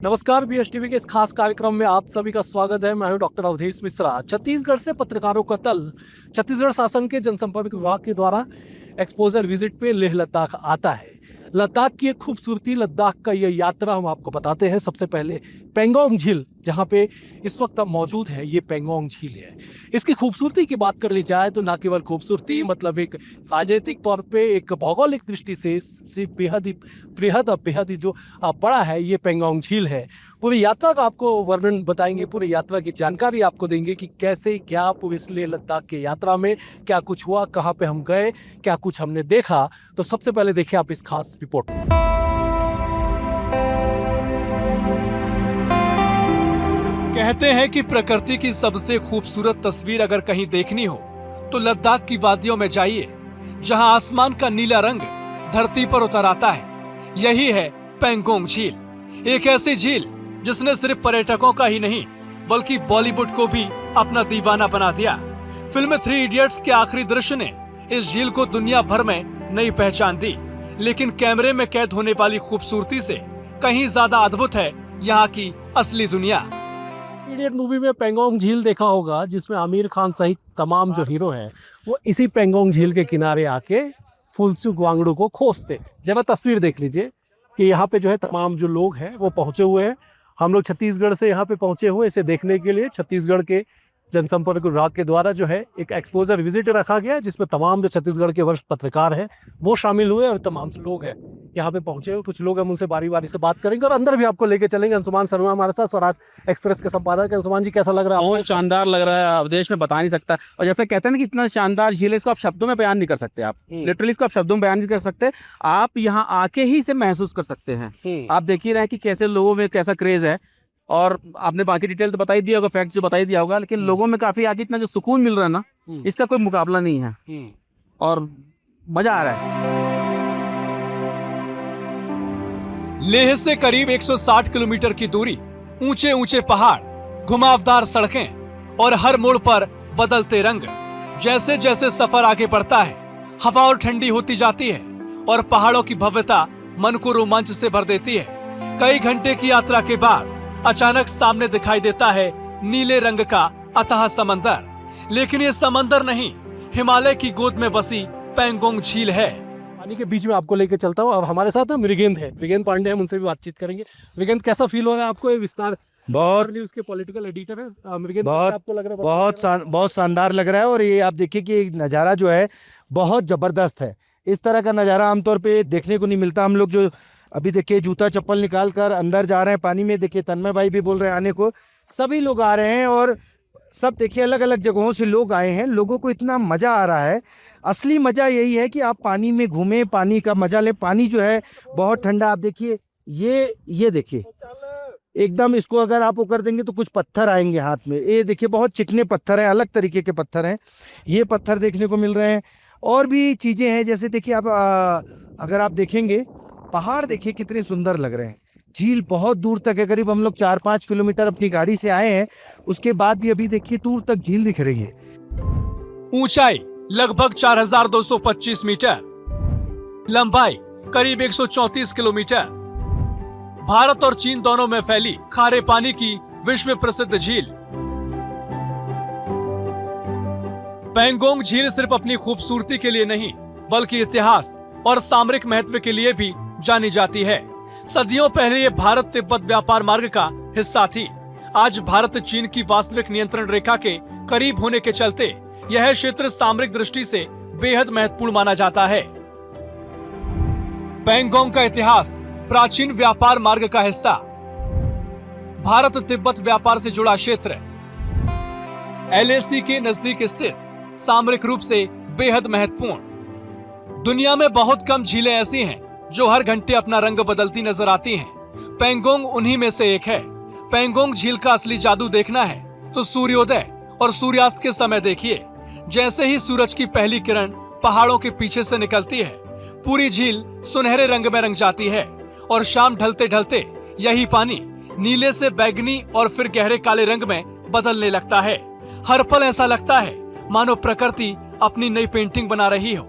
नमस्कार, बीएसटीवी के इस खास कार्यक्रम में आप सभी का स्वागत है। मैं हूं डॉक्टर अवधेश मिश्रा। छत्तीसगढ़ से पत्रकारों का दल छत्तीसगढ़ शासन के जनसंपर्क विभाग के द्वारा एक्सपोजर विजिट पे लेह लद्दाख आता है। लद्दाख की एक खूबसूरती, लद्दाख का ये यात्रा हम आपको बताते हैं। सबसे पहले पेंगोंग झील, जहाँ पे इस वक्त हम मौजूद हैं, ये पेंगोंग झील है। इसकी खूबसूरती की बात कर ली जाए तो न केवल खूबसूरती, मतलब एक राजनीतिक तौर पे, एक भौगोलिक दृष्टि से बेहद ही जो बड़ा है ये पेंगोंग झील है। पूरी यात्रा का आपको वर्णन बताएंगे, पूरी यात्रा की जानकारी आपको देंगे कि कैसे क्या पूरी इस लेह लद्दाख की यात्रा में क्या कुछ हुआ, कहाँ पे हम गए, क्या कुछ हमने देखा। तो सबसे पहले देखिए आप इस खास रिपोर्ट। कहते हैं कि प्रकृति की सबसे खूबसूरत तस्वीर अगर कहीं देखनी हो तो लद्दाख की वादियों में जाइए, जहां आसमान का नीला रंग धरती पर उतर आता है। यही है पेंगोंग झील, एक ऐसी झील जिसने सिर्फ पर्यटकों का ही नहीं बल्कि बॉलीवुड को भी अपना दीवाना बना दिया। फिल्म 3 इडियट्स के आखिरी दृश्य ने इस झील को दुनिया भर में नई पहचान दी, लेकिन कैमरे में कैद होने वाली खूबसूरती से कहीं ज्यादा अद्भुत है यहाँ की असली दुनिया। इडियट मूवी में पेंगोंग झील देखा होगा, जिसमें आमिर खान सहित तमाम जो हीरो हैं वो इसी पेंगोंग झील के किनारे आके फुलसुक वांगडू को खोजते। जब तस्वीर देख लीजिए कि यहाँ पे जो है तमाम जो लोग हैं वो पहुंचे हुए हैं। हम लोग छत्तीसगढ़ से यहाँ पे पहुंचे हुए इसे देखने के लिए। छत्तीसगढ़ के जनसंपर्क विभाग के द्वारा जो है एक एक्सपोजर विजिट रखा गया है, जिसमें तमाम जो छत्तीसगढ़ के वरिष्ठ पत्रकार हैं वो शामिल हुए और तमाम जो लोग हैं यहाँ पे पहुंचे हुए। कुछ लोग हम उनसे बारी बारी से बात करेंगे और अंदर भी आपको लेके चलेंगे। अंशुमान शर्मा हमारे साथ, स्वराज एक्सप्रेस के संपादक है। अंशुमान जी, कैसा लग रहा है? बहुत शानदार लग रहा है, अवधेश में बता नहीं सकता। और जैसे कहते हैं ना कि इतना शानदार झील है, इसको आप शब्दों में बयान नहीं कर सकते। आप लिटरली इसको आप शब्दों में बयान नहीं कर सकते। आप यहाँ आके ही इसे महसूस कर सकते हैं। आप देख ही रहे हैं कि कैसे लोगों में कैसा क्रेज है। और आपने बाकी डिटेल तो बता ही दिया होगा, फैक्ट जो बता ही दिया होगा, लेकिन लोगों में काफी आगे इतना जो सुकून मिल रहा है ना, इसका कोई मुकाबला नहीं है और मजा आ रहा है। लेह से करीब 160 किलोमीटर की दूरी, ऊंचे ऊंचे पहाड़, घुमावदार सड़कें और हर मोड़ पर बदलते रंग। जैसे जैसे सफर आगे बढ़ता है, हवा और ठंडी होती जाती है और पहाड़ों की भव्यता मन को रोमांच से भर देती है। कई घंटे की यात्रा के बाद अचानक सामने दिखाई देता है नीले रंग का अथाह समंदर। लेकिन ये समंदर नहीं, हिमालय की गोद में बसी पेंगोंग झील है। पानी के बीच में आपको लेके चलता हूँ। अब हमारे साथ ना मृगेंद्र है, मृगेंद्र पांडे, हम उनसे भी बातचीत करेंगे। मृगेंद्र, कैसा फील हो रहा है आपको? ये विस्तार बहुत न्यूज़ के पॉलिटिकल एडिटर है मृगेंद्र, बहुत आपको लग रहा है? बहुत शानदार लग रहा है। और ये आप देखिए कि नज़ारा जो है बहुत ज़बरदस्त है। इस तरह का नज़ारा आमतौर पे देखने को नहीं मिलता। हम लोग जो अभी देखिए जूता चप्पल निकाल कर अंदर जा रहे हैं पानी में, देखिए तन्मय भाई भी बोल रहे हैं आने को, सभी लोग आ रहे हैं और सब देखिए अलग अलग जगहों से लोग आए हैं। लोगों को इतना मज़ा आ रहा है। असली मज़ा यही है कि आप पानी में घूमें, पानी का मज़ा लें। पानी जो है बहुत ठंडा। आप देखिए ये देखिए एकदम, इसको अगर आप वो कर देंगे तो कुछ पत्थर आएंगे हाथ में। ये देखिए बहुत चिकने पत्थर हैं, अलग तरीके के पत्थर हैं। ये पत्थर देखने को मिल रहे हैं। और भी चीज़ें हैं, जैसे देखिए आप अगर आप देखेंगे पहाड़ देखिए कितने सुंदर लग रहे हैं। झील बहुत दूर तक है, करीब हम लोग 4-5 किलोमीटर अपनी गाड़ी से आए हैं। उसके बाद भी अभी देखिए दूर तक झील दिख रही है। ऊंचाई लगभग 4225 मीटर, लंबाई करीब 134 किलोमीटर। भारत और चीन दोनों में फैली खारे पानी की विश्व प्रसिद्ध झील पेंगोंग झील सिर्फ अपनी खूबसूरती के लिए नहीं बल्कि इतिहास और सामरिक महत्व के लिए भी जानी जाती है। सदियों पहले ये भारत तिब्बत व्यापार मार्ग का हिस्सा थी। आज भारत चीन की वास्तविक नियंत्रण रेखा के करीब होने के चलते यह क्षेत्र सामरिक दृष्टि से बेहद महत्वपूर्ण माना जाता है। पेंगोंग का इतिहास प्राचीन व्यापार मार्ग का हिस्सा, भारत तिब्बत व्यापार से जुड़ा क्षेत्र, LAC के नजदीक स्थित, सामरिक रूप से बेहद महत्वपूर्ण। दुनिया में बहुत कम झीलें ऐसी हैं जो हर घंटे अपना रंग बदलती नजर आती हैं। पेंगोंग उन्हीं में से एक है। पेंगोंग झील का असली जादू देखना है तो सूर्योदय और सूर्यास्त के समय देखिए। जैसे ही सूरज की पहली किरण पहाड़ों के पीछे से निकलती है, पूरी झील सुनहरे रंग में रंग जाती है और शाम ढलते ढलते यही पानी नीले से बैगनी और फिर गहरे काले रंग में बदलने लगता है। हर पल ऐसा लगता है मानो प्रकृति अपनी नई पेंटिंग बना रही हो।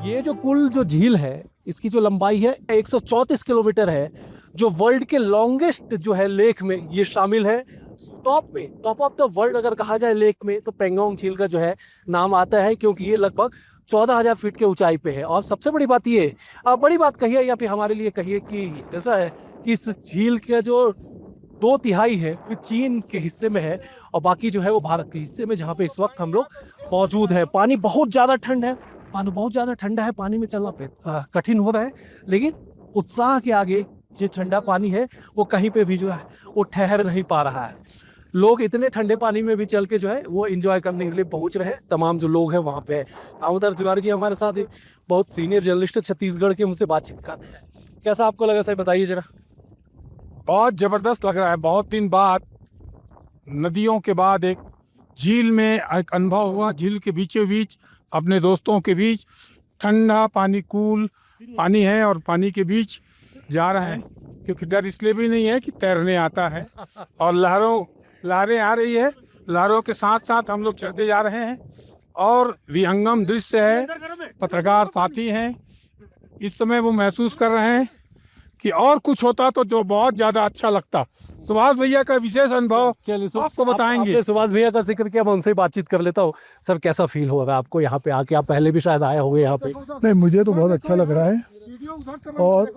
ये जो कुल जो झील है, इसकी जो लंबाई है 134 किलोमीटर है, जो वर्ल्ड के लॉन्गेस्ट जो है लेक में ये शामिल है। टॉप ऑफ द वर्ल्ड अगर कहा जाए लेक में तो पेंगोंग झील का जो है नाम आता है, क्योंकि ये लगभग 14,000 फीट के ऊंचाई पे है। और सबसे बड़ी बात ये, बड़ी बात कहिए या फिर हमारे लिए कहिए कि ऐसा है कि इस झील का जो 2/3 है वो चीन के हिस्से में है और बाकी जो है वो भारत के हिस्से में, जहाँ पे इस वक्त हम लोग मौजूद है। पानी बहुत ज़्यादा ठंडा है, पानी में चलना कठिन हो रहा है, लेकिन उत्साह के आगे जो ठंडा पानी है वो कहीं पे भी जो है वो ठहर नहीं पा रहा है। लोग इतने ठंडे पानी में भी चल के जो है वो एंजॉय करने के लिए पहुंच रहे हैं, तमाम जो लोग हैं वहाँ पे। दामोदर तिवारी जी हमारे साथ बहुत सीनियर जर्नलिस्ट छत्तीसगढ़ के, उनसे बातचीत करते हैं। कैसा आपको लगा सर, बताइए जरा। बहुत ज़बरदस्त लग रहा है। बहुत दिन बाद, नदियों के बाद एक झील में एक अनुभव हुआ। झील के बीचों बीच अपने दोस्तों के बीच ठंडा पानी, कूल पानी है और पानी के बीच जा रहे हैं, क्योंकि डर इसलिए भी नहीं है कि तैरने आता है और लहरें आ रही है। लहरों के साथ साथ हम लोग चलते जा रहे हैं और विहंगम दृश्य है। पत्रकार साथी हैं, इस समय वो महसूस कर रहे हैं कि और कुछ होता तो जो बहुत ज़्यादा अच्छा लगता। सुभाष भैया का विशेष अनुभव आपको बताएंगे। सुभाष भैया का जिक्र किया, मैं उनसे बातचीत कर लेता हूँ। सर, कैसा फील हो रहा है आपको यहाँ पे आके? आप पहले भी शायद आए होंगे यहाँ पे। नहीं, मुझे तो बहुत अच्छा लग रहा है। और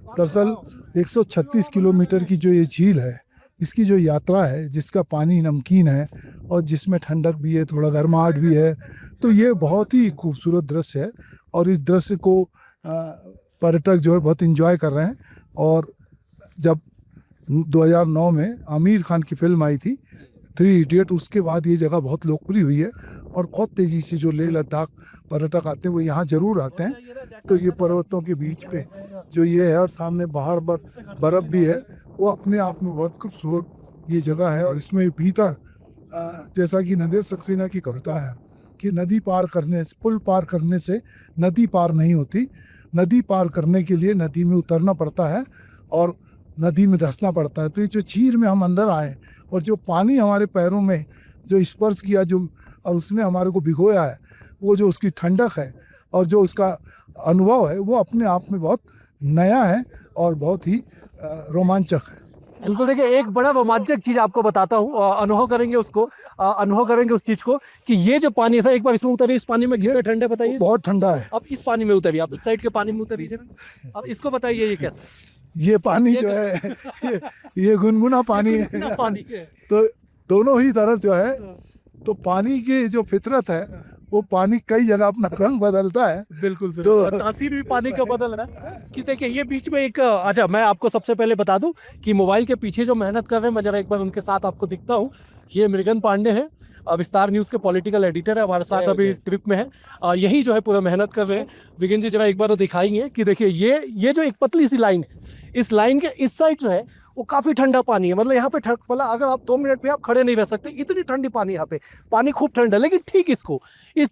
दरअसल 136 किलोमीटर की जो ये झील है, इसकी जो यात्रा है, जिसका पानी नमकीन है और जिसमें ठंडक भी है, थोड़ा गर्माहट भी है, तो ये बहुत ही खूबसूरत दृश्य है। और इस दृश्य को पर्यटक जो है बहुत एंजॉय कर रहे हैं। और जब 2009 में आमिर खान की फिल्म आई थी 3 इडियट, उसके बाद ये जगह बहुत लोकप्रिय हुई है और बहुत तेज़ी से जो लेह लद्दाख पर्यटक आते हैं वो यहाँ ज़रूर आते हैं। तो ये पर्वतों के बीच पे जो ये है और सामने बाहर बर्फ़ भी है, वो अपने आप में बहुत खूबसूरत ये जगह है। और इसमें भीतर जैसा कि नरेश सक्सेना की कविता है कि नदी पार करने से, पुल पार करने से नदी पार नहीं होती, नदी पार करने के लिए नदी में उतरना पड़ता है और नदी में धंसना पड़ता है। तो ये जो झील में हम अंदर आए और जो पानी हमारे पैरों में जो स्पर्श किया, जो और उसने हमारे को भिगोया है, वो जो उसकी ठंडक है और जो उसका अनुभव है, वो अपने आप में बहुत नया है और बहुत ही रोमांचक है। बिल्कुल, देखिए एक बड़ा रोमांचक चीज़ आपको बताता हूँ, अनुभव करेंगे उस चीज़ को कि ये जो पानी है, एक बार इसमें उतरिए, इस पानी में गिरते ठंडे, बताइए। बहुत ठंडा है। अब इस पानी में उतरिए, आप इस साइड के पानी में उतरिए जरा। अब इसको बताइए ये कैसा? ये पानी जो है ये गुनगुना पानी है। पानी है। तो दोनों ही तरफ जो है, तो पानी की जो फितरत है, वो पानी कई जगह अपना रंग बदलता है। बिल्कुल सर, तो तासीर भी पानी का बदल रहा है कि देखिए ये बीच में एक, अच्छा मैं आपको सबसे पहले बता दूं कि मोबाइल के पीछे जो मेहनत कर रहे हैं, मैं जरा एक बार उनके साथ आपको दिखता हूं। ये मृगन पांडे हैं, विस्तार न्यूज़ के पॉलिटिकल एडिटर है, हमारे साथ अभी ट्रिप में है। यही जो है पूरा मेहनत कर रहे हैं। विगिन जी जरा एक बार तो दिखाएंगे कि देखिए ये जो एक पतली सी लाइन है, इस लाइन के इस साइड जो है वो काफ़ी ठंडा पानी है। मतलब यहाँ पे मतलब अगर आप 2 मिनट पे आप खड़े नहीं रह सकते, इतनी ठंडी पानी यहाँ पे। पानी खूब ठंडा, लेकिन ठीक इस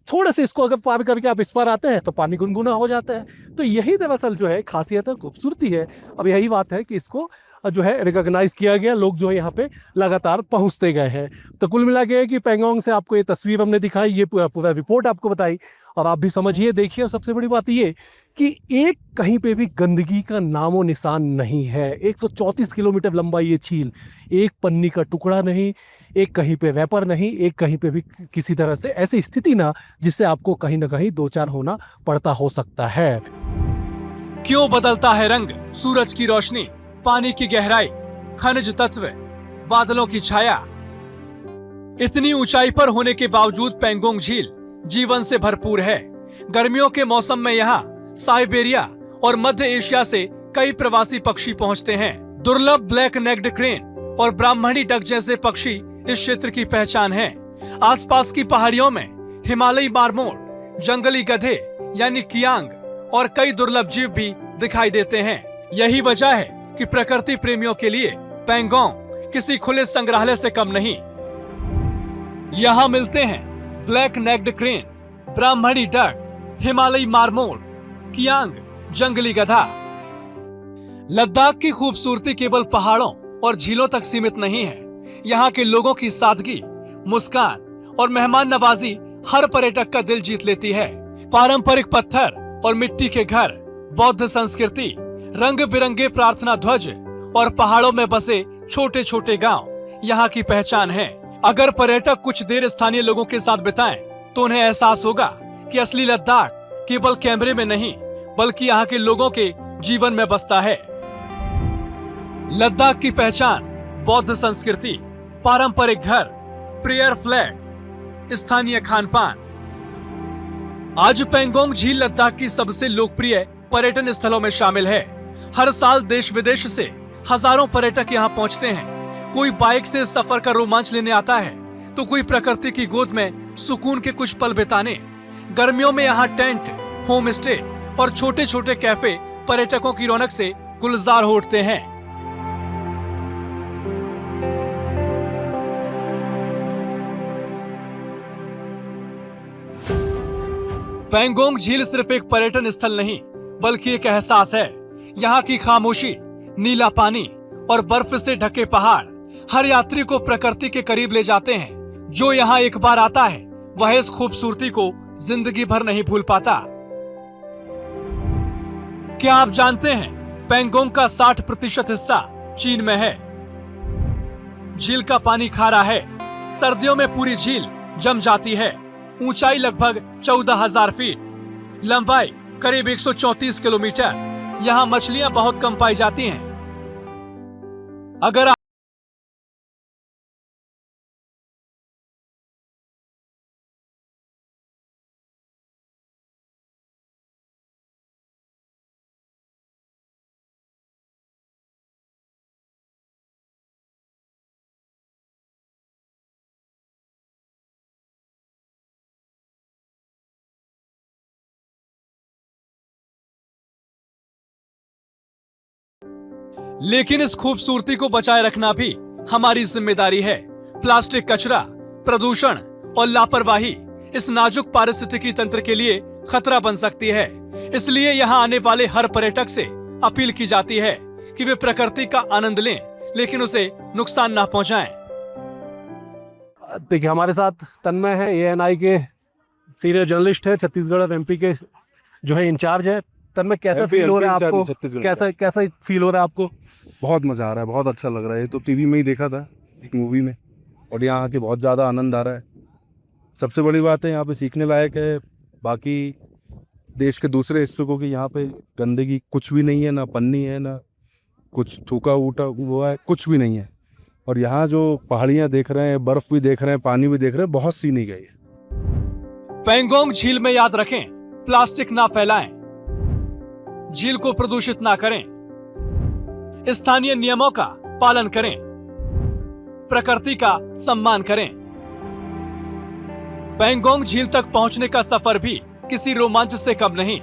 थोड़े से इसको अगर पार करके आप इस पार आते हैं तो पानी गुनगुना हो जाता है। तो यही दरअसल जो है खासियत है, खूबसूरती है। अब यही बात है कि इसको जो है रिकॉग्नाइज किया गया, लोग जो है यहाँ पे लगातार पहुँचते गए हैं। तो कुल मिला के कि पेंगोंग से आपको ये तस्वीर हमने दिखाई, ये पूरा रिपोर्ट आपको बताई और आप भी समझिए, देखिए। और सबसे बड़ी बात ये कि एक कहीं पे भी गंदगी का नामो निशान नहीं है। 134 किलोमीटर लंबा ये झील, एक पन्नी का टुकड़ा नहीं, एक कहीं पे रैपर नहीं, एक कहीं पे भी किसी तरह से ऐसी स्थिति ना जिससे आपको कहीं ना कहीं 2-4 होना पड़ता हो सकता है। क्यों बदलता है रंग सूरज की रोशनी, पानी की गहराई, खनिज तत्व, बादलों की छाया। इतनी ऊंचाई पर होने के बावजूद पेंगोंग झील जीवन से भरपूर है। गर्मियों के मौसम में यहाँ साइबेरिया और मध्य एशिया से कई प्रवासी पक्षी पहुँचते हैं। दुर्लभ ब्लैक नेक्ड क्रेन और ब्राह्मणी डक जैसे पक्षी इस क्षेत्र की पहचान है। आसपास की पहाड़ियों में हिमालयी मारमोर, जंगली गधे यानी कियांग और कई दुर्लभ जीव भी दिखाई देते हैं। यही वजह है कि प्रकृति प्रेमियों के लिए पेंगोंग किसी खुले संग्रहालय से कम नहीं। यहाँ मिलते हैं ब्लैक नेक्ड क्रेन, ब्राह्मणी डक, हिमालयी मारमोर, कियांग, जंगली गधा। लद्दाख की खूबसूरती केवल पहाड़ों और झीलों तक सीमित नहीं है। यहाँ के लोगों की सादगी, मुस्कान और मेहमान नवाजी हर पर्यटक का दिल जीत लेती है। पारंपरिक पत्थर और मिट्टी के घर, बौद्ध संस्कृति, रंग बिरंगे प्रार्थना ध्वज और पहाड़ों में बसे छोटे छोटे गांव यहाँ की पहचान है। अगर पर्यटक कुछ देर स्थानीय लोगों के साथ बिताएं, तो उन्हें एहसास होगा कि असली लद्दाख केवल कैमरे में नहीं, बल्कि यहाँ के लोगों के जीवन में बसता है। लद्दाख की पहचान बौद्ध संस्कृति, पारंपरिक घर, प्रेयर फ्लैग, स्थानीय खान पान। आज पेंगोंग झील लद्दाख की सबसे लोकप्रिय पर्यटन स्थलों में शामिल है। हर साल देश विदेश से हजारों पर्यटक यहाँ पहुँचते हैं। कोई बाइक से सफर का रोमांच लेने आता है, तो कोई प्रकृति की गोद में सुकून के कुछ पल बिताने। गर्मियों में यहाँ टेंट, होम स्टे और छोटे छोटे कैफे पर्यटकों की रौनक से गुलजार हो उठते हैं। पेंगोंग झील सिर्फ एक पर्यटन स्थल नहीं, बल्कि एक एहसास है। यहाँ की खामोशी, नीला पानी और बर्फ से ढके पहाड़ हर यात्री को प्रकृति के करीब ले जाते हैं। जो यहाँ एक बार आता है, वह इस खूबसूरती को जिंदगी भर नहीं भूल पाता। क्या आप जानते हैं, पेंगोंग का 60% हिस्सा चीन में है। झील का पानी खारा है। सर्दियों में पूरी झील जम जाती है। ऊंचाई लगभग 14,000 फीट, लंबाई करीब 134 किलोमीटर। यहाँ मछलियां बहुत कम पाई जाती हैं। अगर लेकिन इस खूबसूरती को बचाए रखना भी हमारी जिम्मेदारी है। प्लास्टिक कचरा, प्रदूषण और लापरवाही इस नाजुक पारिस्थितिकी तंत्र के लिए खतरा बन सकती है। इसलिए यहाँ आने वाले हर पर्यटक से अपील की जाती है कि वे प्रकृति का आनंद लें, लेकिन उसे नुकसान ना पहुंचाएं। देखिए, हमारे साथ तन्मय है, एएनआई के सीनियर जर्नलिस्ट है, छत्तीसगढ़ और एमपी के जो है इंचार्ज है। तन्मय, कैसा फील हो रहा है आपको? कैसा फील हो रहा है आपको? बहुत मज़ा आ रहा है, बहुत अच्छा लग रहा है। ये तो टीवी में ही देखा था, एक मूवी में, और यहाँ आके बहुत ज़्यादा आनंद आ रहा है। सबसे बड़ी बात है यहाँ पे सीखने लायक है। बाकी देश के दूसरे हिस्सों को कि यहाँ पे गंदगी कुछ भी नहीं है, ना पन्नी है, ना कुछ थूका वूटा हुआ है, कुछ भी नहीं है। और यहाँ जो पहाड़ियाँ देख रहे हैं, बर्फ भी देख रहे हैं, पानी भी देख रहे हैं, बहुत सी नहीं गई है। पेंगोंग झील में याद रखें, प्लास्टिक ना फैलाएं, झील को प्रदूषित ना करें, स्थानीय नियमों का पालन करें, प्रकृति का सम्मान करें। पेंगोंग झील तक पहुंचने का सफर भी किसी रोमांच से कम नहीं।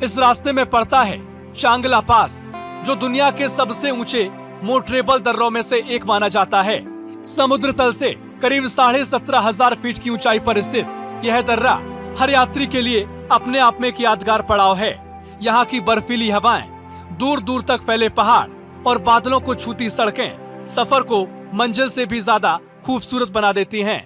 इस रास्ते में पड़ता है चांगला पास, जो दुनिया के सबसे ऊंचे मोटरेबल दर्रों में से एक माना जाता है। समुद्र तल से करीब 17,500 फीट की ऊंचाई पर स्थित यह दर्रा हर यात्री के लिए अपने आप में एक यादगार पड़ाव है। यहाँ की बर्फीली हवाएं, दूर दूर तक फैले पहाड़ और बादलों को छूती सड़कें सफर को मंजिल से भी ज्यादा खूबसूरत बना देती हैं।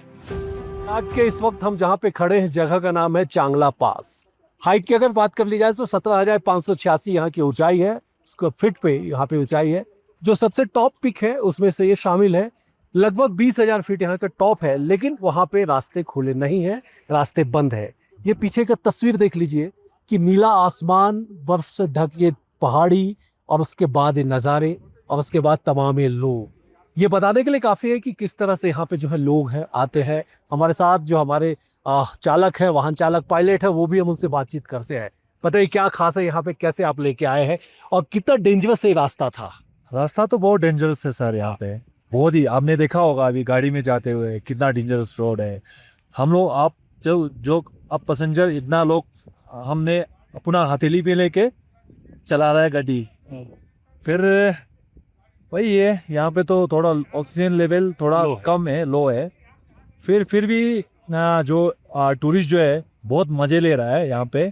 आज के इस वक्त हम जहाँ पे खड़े हैं, इस जगह का नाम है चांगला पास। हाइट की अगर बात कर ली जाए तो 17,586 यहाँ की ऊंचाई है। स्क्वायर फीट पे यहाँ पे ऊंचाई है। जो सबसे टॉप पिक है उसमें से ये शामिल है। लगभग 20,000 फीट यहाँ का टॉप है, लेकिन वहाँ पे रास्ते खुले नहीं है, रास्ते बंद है। ये पीछे का तस्वीर देख लीजिए कि नीला आसमान, बर्फ से ढक ये पहाड़ी, और उसके बाद ये नज़ारे, और उसके बाद तमाम ये लोग। ये बताने के लिए काफ़ी है कि किस तरह से यहाँ पे जो है लोग हैं, आते हैं। हमारे साथ जो हमारे चालक है, वाहन चालक, पायलट है, वो भी हम उनसे बातचीत करते हैं। बताइए क्या खास है यहाँ पे, कैसे आप लेके आए हैं और कितना डेंजरस ये रास्ता था? रास्ता तो बहुत डेंजरस है सर। यहाँ पे बहुत ही, आपने देखा होगा अभी गाड़ी में जाते हुए कितना डेंजरस रोड है। हम लोग आप जो अब पैसेंजर इतना लोग हमने अपना हथेली पे लेके चला रहा है गाड़ी। फिर वही है, यहाँ पे तो थोड़ा ऑक्सीजन लेवल थोड़ा कम है, लो है। फिर भी जो टूरिस्ट जो है बहुत मज़े ले रहा है यहाँ पे।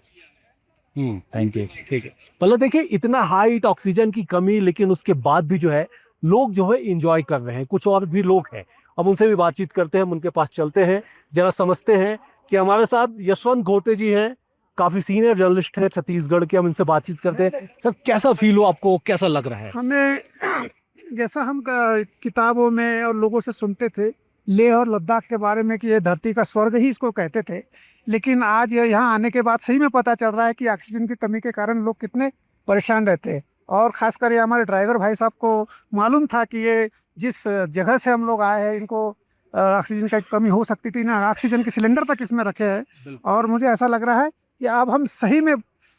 Thank you. ठीक है, मतलब देखिए इतना हाइट, ऑक्सीजन की कमी, लेकिन उसके बाद भी जो है लोग जो है इंजॉय कर रहे हैं। कुछ और भी लोग हैं, अब उनसे भी बातचीत करते हैं, हम उनके पास चलते हैं, जरा समझते हैं कि हमारे साथ यशवंत घोटे जी हैं, काफी सीनियर जर्नलिस्ट है छत्तीसगढ़ के, हम इनसे बातचीत करते हैं। सर कैसा फील हो आपको, कैसा लग रहा है? हमें जैसा हम किताबों में और लोगों से सुनते थे लेह और लद्दाख के बारे में कि ये धरती का स्वर्ग ही इसको कहते थे, लेकिन आज यहाँ आने के बाद सही में पता चल रहा है कि ऑक्सीजन की कमी के कारण लोग कितने परेशान रहते हैं। और खासकर ये हमारे ड्राइवर भाई साहब को मालूम था कि ये जिस जगह से हम लोग आए हैं इनको ऑक्सीजन की कमी हो सकती थी, ना ऑक्सीजन के सिलेंडर तक इसमें रखे हैं। और मुझे ऐसा लग रहा है कि अब हम सही में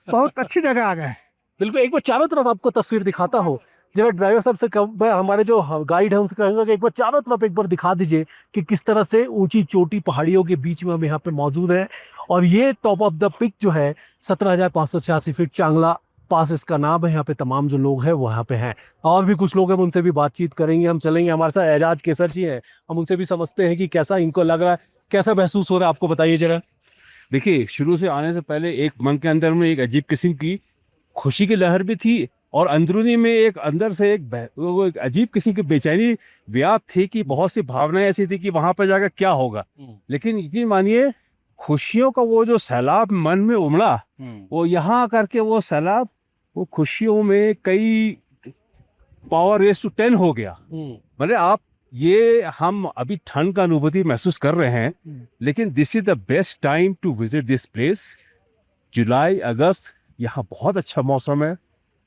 बहुत अच्छी जगह आ गए हैं। बिल्कुल, एक बार चारों तरफ आपको तस्वीर दिखाता हूँ। जब ड्राइवर साहब से मैं हमारे जो गाइड है उनसे कहूँगा कि एक बार चारों तरफ एक बार दिखा दीजिए कि किस तरह से ऊंची चोटी पहाड़ियों के बीच में हम यहाँ पे मौजूद हैं। और ये टॉप ऑफ द पिक जो है 17,586 फीट चांगला पास इसका नाम है। यहाँ पे तमाम जो लोग हैं वो यहाँ पे हैं, और भी कुछ लोग हैं, उनसे भी बातचीत करेंगे। हम चलेंगे, हमारे साथ एजाज केसर जी हैं, हम उनसे भी समझते हैं कि कैसा इनको लग रहा है, कैसा महसूस हो रहा है, आपको बताइए जरा। देखिए, शुरू से आने से पहले एक मन के अंदर में एक अजीब किस्म की खुशी की लहर भी थी, और अंदरूनी में एक अंदर से एक अजीब किस्म की बेचैनी व्याप्त थी कि बहुत सी भावनाएं ऐसी थी कि वहां पर जाकर क्या होगा। लेकिन यकीन मानिए, खुशियों का वो जो सैलाब मन में उमड़ा, वो यहाँ करके वो सैलाब वो खुशियों में कई पावर रेस टू 10 हो गया। मतलब आप ये हम अभी ठंड का अनुभूति महसूस कर रहे हैं, लेकिन this is the best time to visit this place. जुलाई अगस्त यहाँ बहुत अच्छा मौसम है,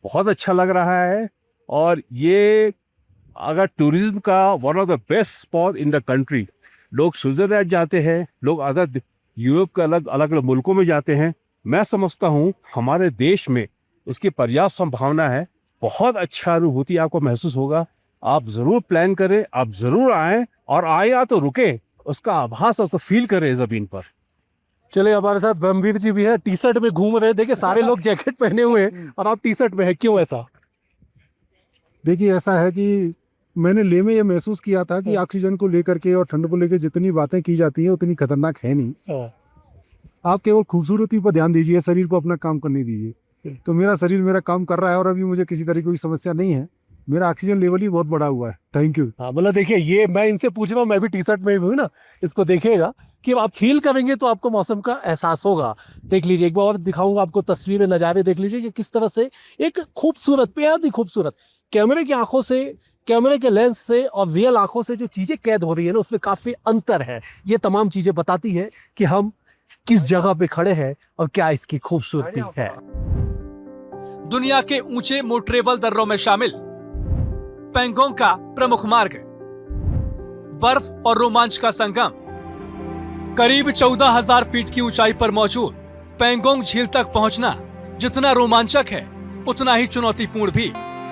बहुत अच्छा लग रहा है। और ये अगर टूरिज्म का one of the best spot in the country. लोग स्विट्जरलैंड जाते हैं, लोग अदर यूरोप के अलग अलग मुल्कों में जाते हैं। मैं समझता हूँ हमारे देश में इसकी पर्याप्त संभावना है। बहुत अच्छा अनुभूति आपको महसूस होगा। आप ज़रूर प्लान करें, आप ज़रूर आएँ, और आए या तो रुके, उसका आभास तो फील करें ज़मीन पर। चले, हमारे साथ ब्रह्मवीर जी भी है, टी शर्ट में घूम रहे हैं। देखिए सारे लोग जैकेट पहने हुए हैं और आप टी शर्ट में है, क्यों ऐसा? देखिए, ऐसा है कि मैंने लेह में ये महसूस किया था कि ऑक्सीजन को लेकर के और ठंड को लेकर जितनी बातें की जाती हैं उतनी खतरनाक है नहीं। आप केवल खूबसूरती पर ध्यान दीजिए, शरीर को अपना काम करने दीजिए। तो मेरा शरीर मेरा काम कर रहा है और अभी मुझे किसी तरह की कोई समस्या नहीं है। मेरा ऑक्सीजन लेवल ही बहुत बड़ा हुआ है। Thank you. हाँ, मतलब देखिए, ये मैं इनसे पूछ रहा हूँ, मैं भी टी शर्ट में हूँ ना, इसको देखिएगा कि आप फील करेंगे तो आपको मौसम का एहसास होगा। देख लीजिए, एक बार और दिखाऊंगा आपको तस्वीरें, नज़ारे देख लीजिए कि किस तरह से एक खूबसूरत, बेहद ही खूबसूरत, कैमरे की आंखों से, कैमरे के लेंस से और रियल आंखों से जो चीज़ें कैद हो रही है ना, उसमें काफ़ी अंतर है। ये तमाम चीज़ें बताती है कि हम किस जगह पे खड़े हैं और क्या इसकी खूबसूरती है। दुनिया के ऊंचे मोटरेबल दर्रों में शामिल पेंगोंग का प्रमुख मार्ग, बर्फ और रोमांच का संगम। करीब 14,000 फीट की ऊंचाई पर मौजूद पेंगोंग झील तक पहुंचना जितना रोमांचक है उतना ही चुनौतीपूर्ण भी।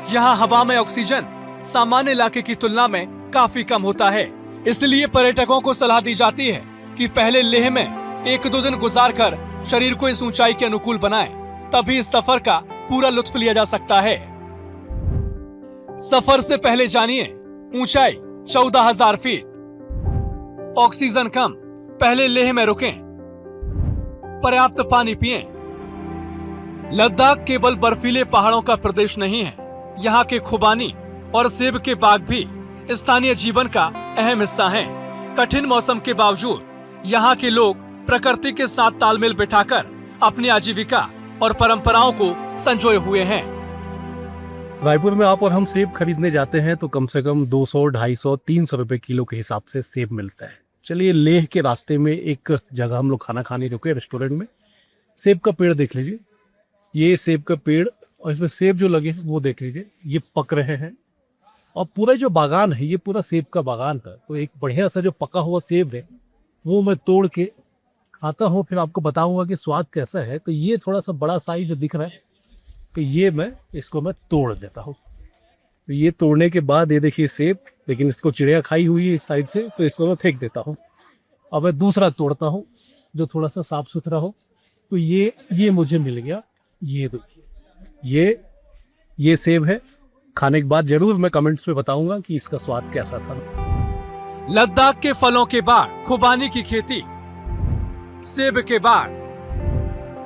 यहाँ हवा में ऑक्सीजन सामान्य इलाके की तुलना में काफी कम होता है, इसलिए पर्यटकों को सलाह दी जाती है कि पहले लेह में 1-2 दिन गुजारकर शरीर को इस ऊंचाई के अनुकूल बनाएं, तभी इस सफर का पूरा लुत्फ लिया जा सकता है। सफर से पहले जानिए ऊंचाई 14,000 फीट, ऑक्सीजन कम, पहले लेह में रुकें, पर्याप्त पानी पिएं। लद्दाख केवल बर्फीले पहाड़ों का प्रदेश नहीं है, यहाँ के खुबानी और सेब के बाग भी स्थानीय जीवन का अहम हिस्सा हैं। कठिन मौसम के बावजूद यहाँ के लोग प्रकृति के साथ तालमेल बिठाकर अपनी आजीविका और परंपराओं को संजोए हुए हैं। रायपुर में आप और हम सेब खरीदने जाते हैं तो कम से कम 200, 250, 300 रुपए किलो के हिसाब से सेब मिलता है। चलिए, लेह के रास्ते में एक जगह हम लोग खाना खाने रुके, रेस्टोरेंट में। सेब का पेड़ देख लीजिए, ये सेब का पेड़, और इसमें सेब जो लगे वो देख लीजिए, ये पक रहे हैं। और पूरा जो बागान है ये पूरा सेब का बागान था। तो एक बढ़िया सा जो पका हुआ सेब है वो मैं तोड़ के खाता हूँ, फिर आपको बताऊंगा कि स्वाद कैसा है। तो ये थोड़ा सा बड़ा साइज जो दिख रहा है, तो ये इसको मैं तोड़ देता हूँ। तो ये तोड़ने के बाद ये देखिए सेब, लेकिन इसको चिड़िया खाई हुई है इस साइड से, तो इसको मैं फेंक देता हूँ। अब मैं दूसरा तोड़ता हूँ जो थोड़ा सा साफ सुथरा हो। तो ये मुझे मिल गया। ये देखिए, ये सेब है। खाने के बाद जरूर मैं कमेंट्स में बताऊंगा कि इसका स्वाद कैसा था। लद्दाख के फलों के बाद खुबानी की खेती, सेब के बाद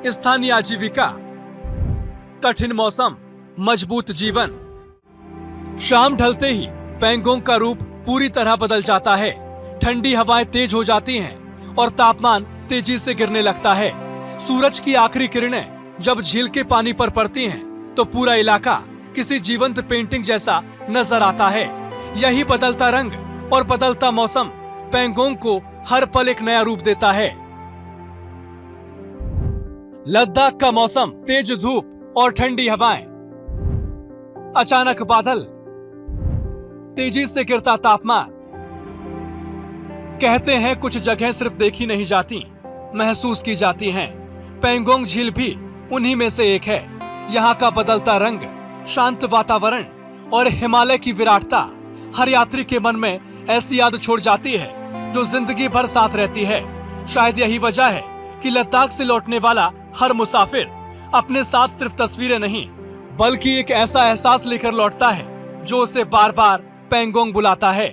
स्थानीय आजीविका, कठिन मौसम, मजबूत जीवन। शाम ढलते ही पेंगोंग का रूप पूरी तरह बदल जाता है। ठंडी हवाएं तेज हो जाती हैं और तापमान तेजी से गिरने लगता है। सूरज की आखिरी किरणें जब झील के पानी पर पड़ती हैं, तो पूरा इलाका किसी जीवंत पेंटिंग जैसा नजर आता है। यही बदलता रंग और बदलता मौसम पैंगोंग को हर पल एक नया रूप देता है। लद्दाख का मौसम, तेज धूप और ठंडी हवाएं, अचानक बादल, तेजी से गिरता तापमान। कहते हैं कुछ जगह सिर्फ देखी नहीं जाती, महसूस की जाती हैं। पैंगोंग झील भी उन्हीं में से एक है। यहाँ का बदलता रंग, शांत वातावरण और हिमालय की विराटता हर यात्री के मन में ऐसी याद छोड़ जाती है जो जिंदगी भर साथ रहती है। शायद यही वजह है कि लद्दाख से लौटने वाला हर मुसाफिर अपने साथ सिर्फ तस्वीरें नहीं, बल्कि एक ऐसा एहसास लेकर लौटता है जो उसे बार बार पैंगोंग बुलाता है।